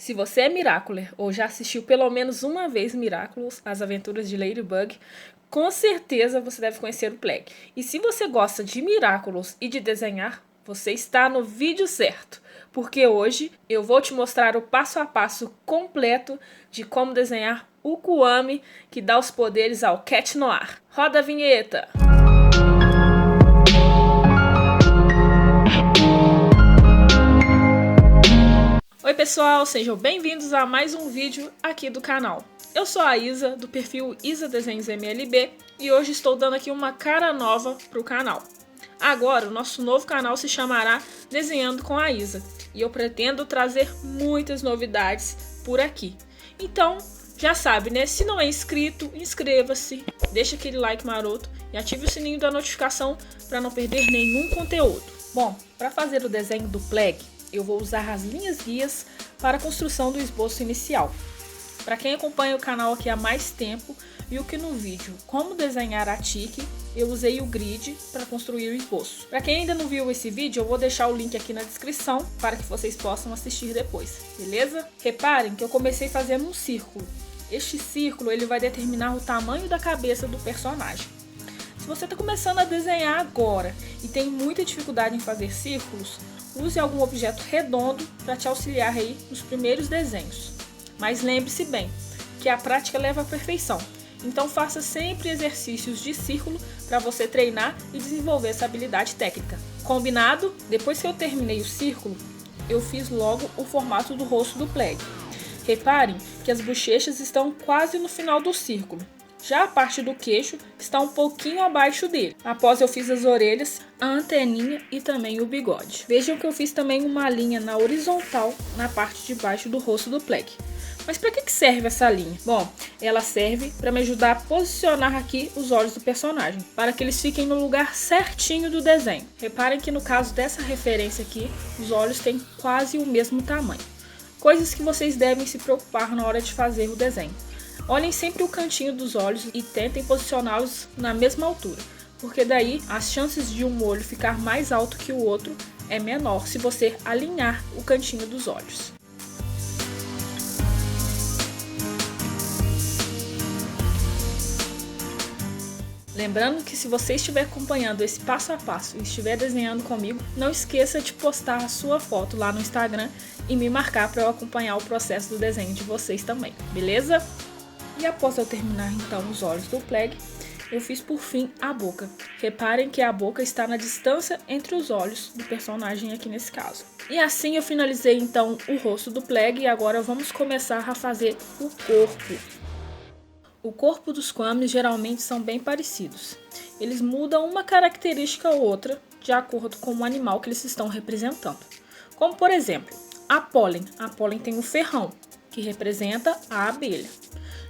Se você é Miraculer ou já assistiu pelo menos uma vez Miraculous, As Aventuras de Ladybug, com certeza você deve conhecer o Plagg. E se você gosta de Miraculous e de desenhar, você está no vídeo certo, porque hoje eu vou te mostrar o passo a passo completo de como desenhar o Kwame que dá os poderes ao Cat Noir. Roda a vinheta! Oi pessoal, sejam bem-vindos a mais um vídeo aqui do canal. Eu sou a Isa, do perfil Isa Desenhos MLB, e hoje estou dando aqui uma cara nova para o canal. Agora, o nosso novo canal se chamará Desenhando com a Isa, e eu pretendo trazer muitas novidades por aqui. Então, já sabe, né? Se não é inscrito, inscreva-se, deixa aquele like maroto e ative o sininho da notificação para não perder nenhum conteúdo. Bom, para fazer o desenho do Plagg, eu vou usar as linhas guias para a construção do esboço inicial. Para quem acompanha o canal aqui há mais tempo, viu que no vídeo Como Desenhar a Tiki, eu usei o grid para construir o esboço. Para quem ainda não viu esse vídeo, eu vou deixar o link aqui na descrição para que vocês possam assistir depois, beleza? Reparem que eu comecei fazendo um círculo. Este círculo ele vai determinar o tamanho da cabeça do personagem. Se você está começando a desenhar agora e tem muita dificuldade em fazer círculos, use algum objeto redondo para te auxiliar aí nos primeiros desenhos. Mas lembre-se bem que a prática leva à perfeição, então faça sempre exercícios de círculo para você treinar e desenvolver essa habilidade técnica. Combinado? Depois que eu terminei o círculo, eu fiz logo o formato do rosto do Plagg. Reparem que as bochechas estão quase no final do círculo. Já a parte do queixo está um pouquinho abaixo dele. Após eu fiz as orelhas, a anteninha e também o bigode. Vejam que eu fiz também uma linha na horizontal na parte de baixo do rosto do Plagg. Mas para que serve essa linha? Bom, ela serve para me ajudar a posicionar aqui os olhos do personagem, para que eles fiquem no lugar certinho do desenho. Reparem que no caso dessa referência aqui, os olhos têm quase o mesmo tamanho. Coisas que vocês devem se preocupar na hora de fazer o desenho. Olhem sempre o cantinho dos olhos e tentem posicioná-los na mesma altura, porque daí as chances de um olho ficar mais alto que o outro é menor se você alinhar o cantinho dos olhos. Lembrando que se você estiver acompanhando esse passo a passo e estiver desenhando comigo, não esqueça de postar a sua foto lá no Instagram e me marcar para eu acompanhar o processo do desenho de vocês também, beleza? E após eu terminar então os olhos do Plagg, eu fiz por fim a boca. Reparem que a boca está na distância entre os olhos do personagem aqui nesse caso. E assim eu finalizei então o rosto do Plagg e agora vamos começar a fazer o corpo. O corpo dos Kwames geralmente são bem parecidos. Eles mudam uma característica ou outra de acordo com o animal que eles estão representando. Como por exemplo, a Pollen. A Pollen tem o ferrão, que representa a abelha.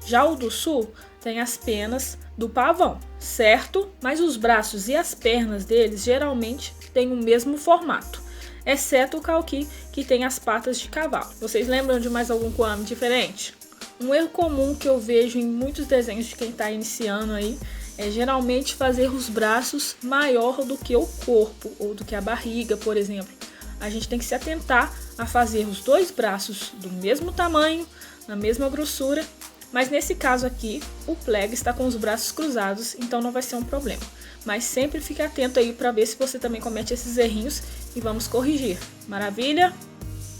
Já o do sul tem as penas do pavão, certo? Mas os braços e as pernas deles geralmente têm o mesmo formato, exceto o Kalki, que tem as patas de cavalo. Vocês lembram de mais algum Kwame diferente? Um erro comum que eu vejo em muitos desenhos de quem está iniciando aí é geralmente fazer os braços maior do que o corpo ou do que a barriga, por exemplo. A gente tem que se atentar a fazer os dois braços do mesmo tamanho, na mesma grossura, mas nesse caso aqui o Plagg está com os braços cruzados, então não vai ser um problema. Mas sempre fique atento aí para ver se você também comete esses errinhos e vamos corrigir. Maravilha?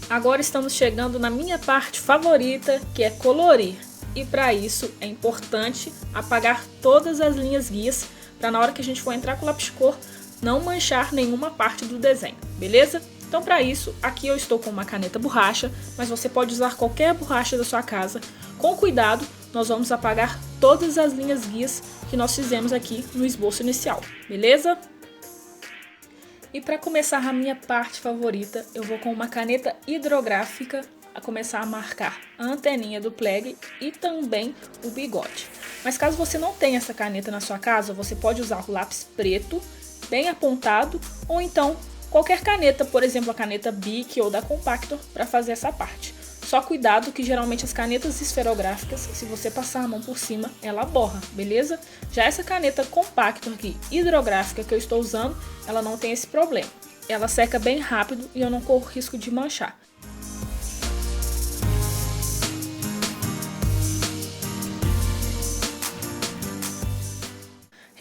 Agora estamos chegando na minha parte favorita, que é colorir. E para isso é importante apagar todas as linhas guias, para na hora que a gente for entrar com o lápis de cor, não manchar nenhuma parte do desenho, beleza? Então para isso, aqui eu estou com uma caneta borracha, mas você pode usar qualquer borracha da sua casa. Com cuidado, nós vamos apagar todas as linhas guias que nós fizemos aqui no esboço inicial, beleza? E para começar a minha parte favorita, eu vou com uma caneta hidrográfica a começar a marcar a anteninha do Plagg e também o bigode. Mas caso você não tenha essa caneta na sua casa, você pode usar o lápis preto, bem apontado, ou então qualquer caneta, por exemplo a caneta Bic ou da Compactor, para fazer essa parte. Só cuidado que geralmente as canetas esferográficas, se você passar a mão por cima, ela borra, beleza? Já essa caneta Compactor aqui, hidrográfica que eu estou usando, ela não tem esse problema. Ela seca bem rápido e eu não corro risco de manchar.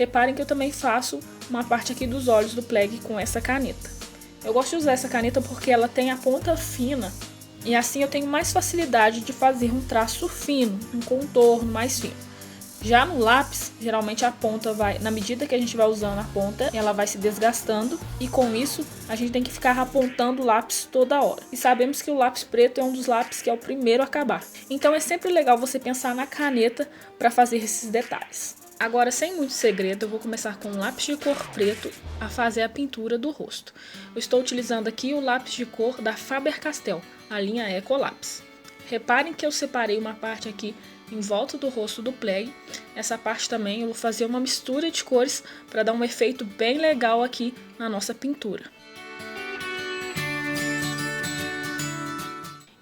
Reparem que eu também faço uma parte aqui dos olhos do Plague com essa caneta. Eu gosto de usar essa caneta porque ela tem a ponta fina e assim eu tenho mais facilidade de fazer um traço fino, um contorno mais fino. Já no lápis, geralmente a ponta vai, na medida que a gente vai usando a ponta, ela vai se desgastando e com isso a gente tem que ficar apontando o lápis toda hora. E sabemos que o lápis preto é um dos lápis que é o primeiro a acabar. Então é sempre legal você pensar na caneta para fazer esses detalhes. Agora, sem muito segredo, eu vou começar com um lápis de cor preto a fazer a pintura do rosto. Eu estou utilizando aqui o lápis de cor da Faber-Castell, a linha Eco Lápis. Reparem que eu separei uma parte aqui em volta do rosto do Plague. Essa parte também eu vou fazer uma mistura de cores para dar um efeito bem legal aqui na nossa pintura.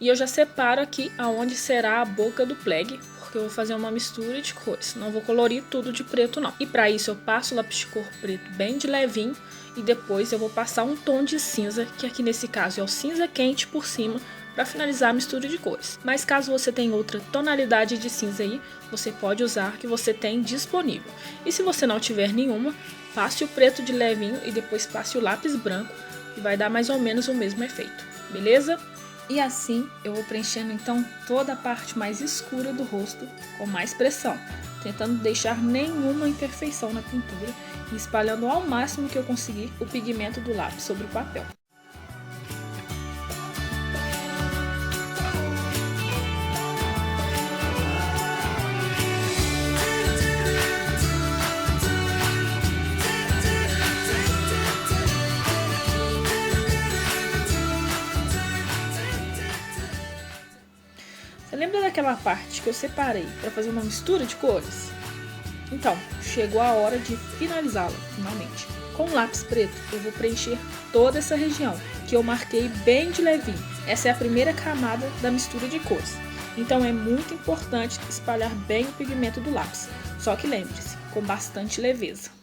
E eu já separo aqui aonde será a boca do Plague, porque eu vou fazer uma mistura de cores, não vou colorir tudo de preto não. E para isso eu passo o lápis de cor preto bem de levinho e depois eu vou passar um tom de cinza, que aqui nesse caso é o cinza quente por cima, para finalizar a mistura de cores. Mas caso você tenha outra tonalidade de cinza aí, você pode usar que você tem disponível. E se você não tiver nenhuma, passe o preto de levinho e depois passe o lápis branco, que vai dar mais ou menos o mesmo efeito, beleza? E assim eu vou preenchendo então toda a parte mais escura do rosto com mais pressão, tentando deixar nenhuma imperfeição na pintura e espalhando ao máximo que eu conseguir o pigmento do lápis sobre o papel. Você lembra daquela parte que eu separei para fazer uma mistura de cores? Então, chegou a hora de finalizá-la, finalmente. Com o lápis preto, eu vou preencher toda essa região, que eu marquei bem de levinho. Essa é a primeira camada da mistura de cores. Então é muito importante espalhar bem o pigmento do lápis. Só que lembre-se, com bastante leveza.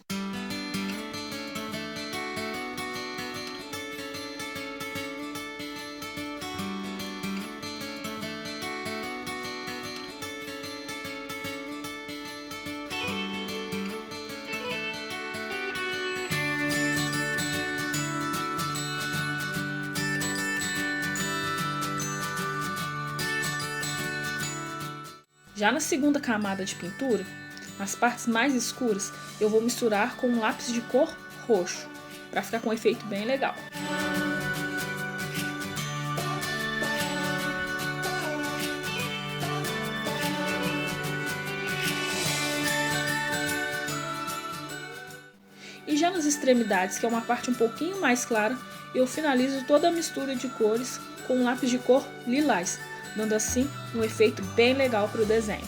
Já na segunda camada de pintura, nas partes mais escuras, eu vou misturar com um lápis de cor roxo, para ficar com um efeito bem legal. E já nas extremidades, que é uma parte um pouquinho mais clara, eu finalizo toda a mistura de cores com um lápis de cor lilás, dando assim um efeito bem legal para o desenho.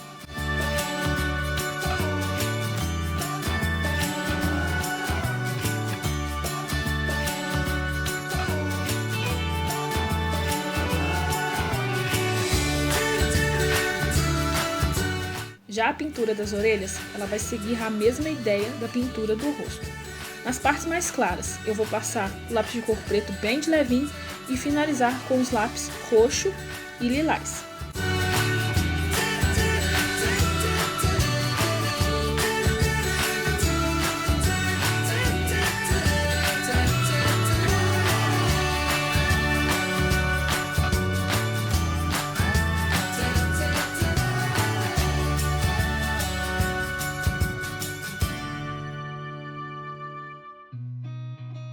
Já a pintura das orelhas, ela vai seguir a mesma ideia da pintura do rosto. Nas partes mais claras, eu vou passar o lápis de cor preto bem de levinho e finalizar com os lápis roxo e lilás.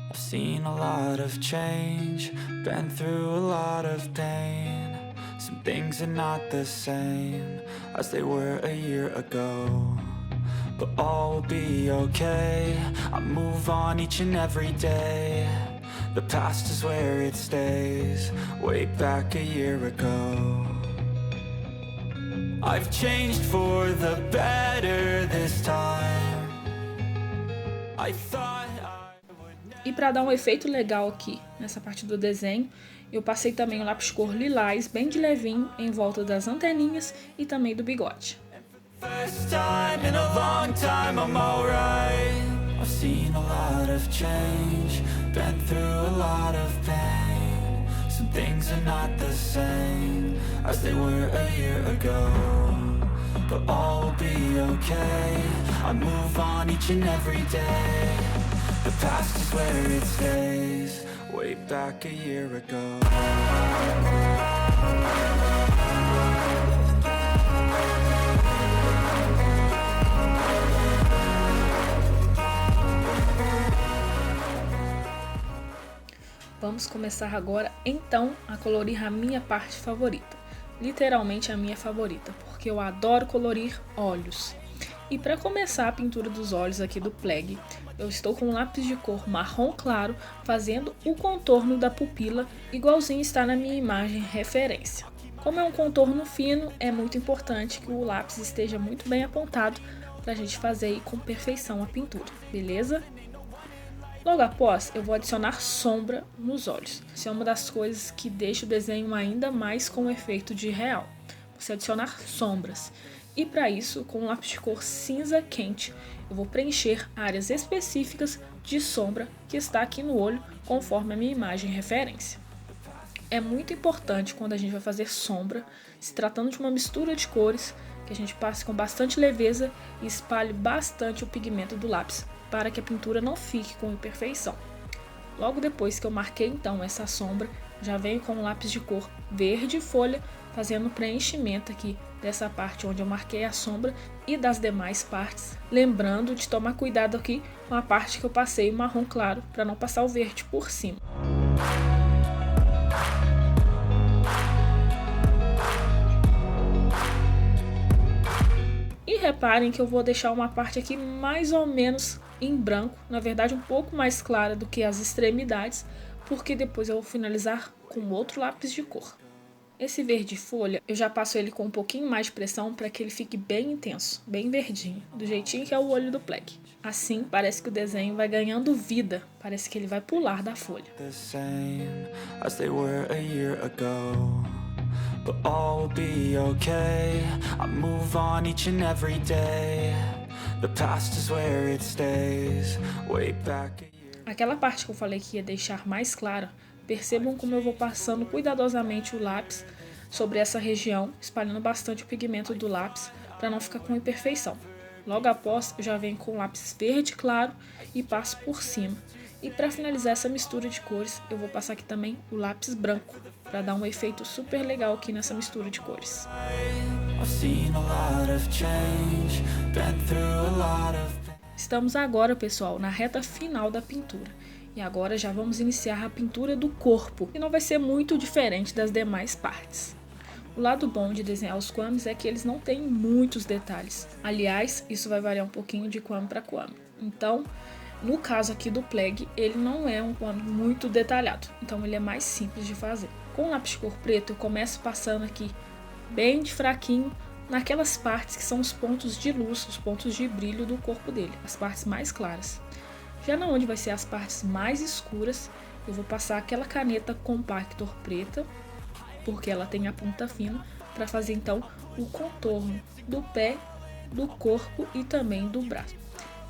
I've seen a lot of change, been through a lot of pain. Some things are not the same as they were a year ago, but all will be okay. I move on each and every day. The past is where it stays, way back a year ago. I've changed for the better this time. I thought E para dar um efeito legal aqui nessa parte do desenho, eu passei também o lápis cor lilás bem de levinho em volta das anteninhas e também do bigode. first time in a long time I'm alright. I've seen a lot of change, been through a lot of pain. Some things are not the same as they were a year ago, but all will be okay. I move on each and every day. The past is where it stays, way back a year ago. Vamos começar agora, então, a colorir a minha parte favorita. Literalmente a minha favorita, porque eu adoro colorir olhos. E para começar a pintura dos olhos aqui do Plague, eu estou com um lápis de cor marrom claro, fazendo o contorno da pupila, igualzinho está na minha imagem referência. Como é um contorno fino, é muito importante que o lápis esteja muito bem apontado para a gente fazer aí com perfeição a pintura, beleza? Logo após, eu vou adicionar sombra nos olhos. Isso é uma das coisas que deixa o desenho ainda mais com o efeito de real. Você adicionar sombras. E para isso, com um lápis de cor cinza quente, eu vou preencher áreas específicas de sombra que está aqui no olho, conforme a minha imagem referência. É muito importante quando a gente vai fazer sombra, se tratando de uma mistura de cores, que a gente passe com bastante leveza e espalhe bastante o pigmento do lápis, para que a pintura não fique com imperfeição. Logo depois que eu marquei então essa sombra, já venho com um lápis de cor verde folha, fazendo preenchimento aqui dessa parte onde eu marquei a sombra e das demais partes, lembrando de tomar cuidado aqui com a parte que eu passei o marrom claro, para não passar o verde por cima. E reparem que eu vou deixar uma parte aqui mais ou menos em branco, na verdade um pouco mais clara do que as extremidades, porque depois eu vou finalizar com outro lápis de cor. Esse verde folha, eu já passo ele com um pouquinho mais de pressão para que ele fique bem intenso, bem verdinho, do jeitinho que é o olho do Plague. Assim, parece que o desenho vai ganhando vida, parece que ele vai pular da folha. But all will be okay. I move on each and every day. The past is where it stays, way back a year. Aquela parte que eu falei que ia deixar mais clara, percebam como eu vou passando cuidadosamente o lápis sobre essa região, espalhando bastante o pigmento do lápis para não ficar com imperfeição. Logo após, eu já venho com o lápis verde claro e passo por cima. E para finalizar essa mistura de cores, eu vou passar aqui também o lápis branco, para dar um efeito super legal aqui nessa mistura de cores. Estamos agora, pessoal, na reta final da pintura. E agora já vamos iniciar a pintura do corpo, que não vai ser muito diferente das demais partes. O lado bom de desenhar os kwamis é que eles não têm muitos detalhes. Aliás, isso vai variar um pouquinho de kwami para kwami. Então, no caso aqui do Plague, ele não é um kwami muito detalhado, então ele é mais simples de fazer. Com o lápis de cor preto, eu começo passando aqui bem de fraquinho naquelas partes que são os pontos de luz, os pontos de brilho do corpo dele, as partes mais claras. Já na onde vai ser as partes mais escuras, eu vou passar aquela caneta compactor preta, porque ela tem a ponta fina, para fazer então o contorno do pé, do corpo e também do braço.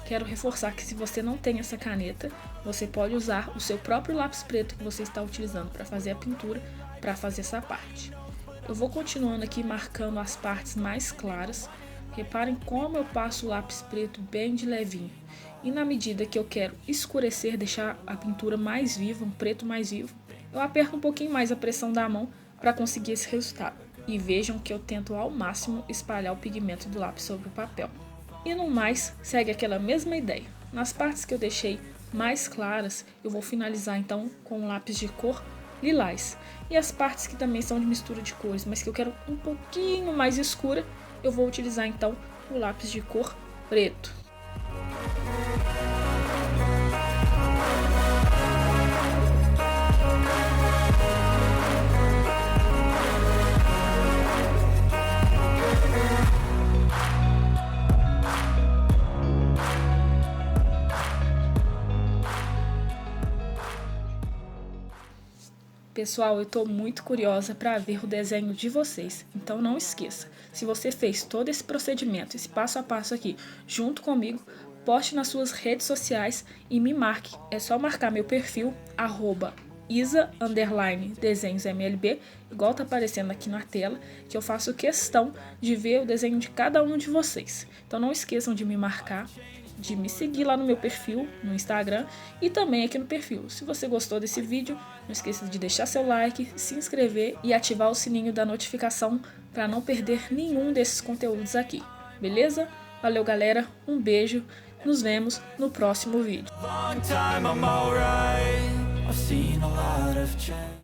Quero reforçar que se você não tem essa caneta, você pode usar o seu próprio lápis preto que você está utilizando para fazer a pintura, para fazer essa parte. Eu vou continuando aqui marcando as partes mais claras. Reparem como eu passo o lápis preto bem de levinho. E na medida que eu quero escurecer, deixar a pintura mais viva, um preto mais vivo, eu aperto um pouquinho mais a pressão da mão para conseguir esse resultado. E vejam que eu tento ao máximo espalhar o pigmento do lápis sobre o papel. E no mais, segue aquela mesma ideia. Nas partes que eu deixei mais claras, eu vou finalizar então com um lápis de cor lilás. E as partes que também são de mistura de cores, mas que eu quero um pouquinho mais escura, eu vou utilizar então o lápis de cor preto. Pessoal, eu estou muito curiosa para ver o desenho de vocês, então não esqueça, se você fez todo esse procedimento, esse passo a passo aqui, junto comigo, poste nas suas redes sociais e me marque. É só marcar meu perfil, isa_desenhosmlb, igual tá aparecendo aqui na tela, que eu faço questão de ver o desenho de cada um de vocês. Então não esqueçam de me marcar, de me seguir lá no meu perfil, no Instagram e também aqui no perfil. Se você gostou desse vídeo, não esqueça de deixar seu like, se inscrever e ativar o sininho da notificação para não perder nenhum desses conteúdos aqui, beleza? Valeu, galera, um beijo, nos vemos no próximo vídeo.